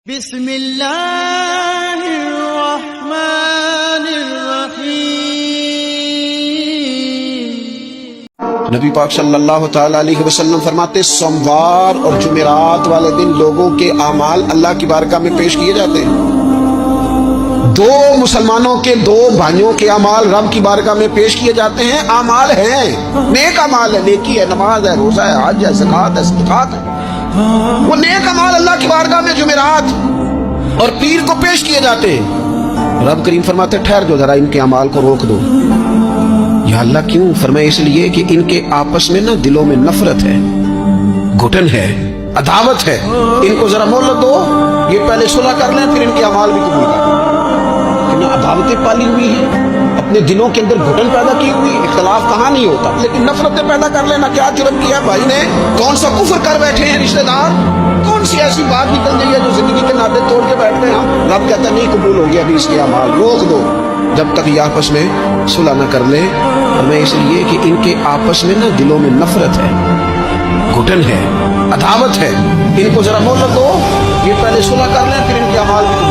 بسم اللہ الرحمن الرحیم۔ نبی پاک صلی اللہ تعالی علیہ وسلم فرماتے سوموار اور جمعرات والے دن لوگوں کے اعمال اللہ کی بارگاہ میں پیش کیے جاتے ہیں۔ دو مسلمانوں کے دو بھائیوں کے اعمال رب کی بارگاہ میں پیش کیے جاتے ہیں۔ اعمال ہیں، نیک اعمال ہے، نیکی ہے، نماز ہے، روزہ ہے، حج ہے، زکوٰۃ ہے، صدقات ہے۔ وہ نیک اعمال اللہ کی بارگاہ میں جمعرات اور پیر کو پیش کیے جاتے ہیں۔ رب کریم فرماتے ٹھہر جو ذرا ان کے اعمال کو روک دو۔ یا اللہ کیوں؟ فرمائے اس لیے کہ ان کے آپس میں نا دلوں میں نفرت ہے، گھٹن ہے، عداوت ہے۔ ان کو ذرا مہلت دو، یہ پہلے صلح کر لیں، پھر ان کے اعمال بھی قبول کر لیں۔ عداوتیں پالی ہوئی ہیں، اپنے دلوں کے اندر گھٹن پیدا کی ہوئی، اختلاف کہاں نہیں ہوتا، لیکن نفرتیں پیدا کر لینا۔ کیا جرم کیا بھائی نے؟ کون سا کفر کر بیٹھے ہیں رشتہ دار؟ کون سی ایسی بات نکل گئی ہے جو زندگی کے ناطے توڑ کے بیٹھتے ہیں ہم؟ رب کہتا ہے نہیں قبول ہو گیا ابھی اس کے اعمال، روک دو جب تک یہ آپس میں صلح نہ کر لیں۔ اور میں اس لیے کہ ان کے آپس میں نا دلوں میں نفرت ہے، گھٹن ہے، عداوت ہے۔ ان کو ذرا مہلت دو، یہ پہلے صلح کر لیں، پھر ان کے اعمال بھی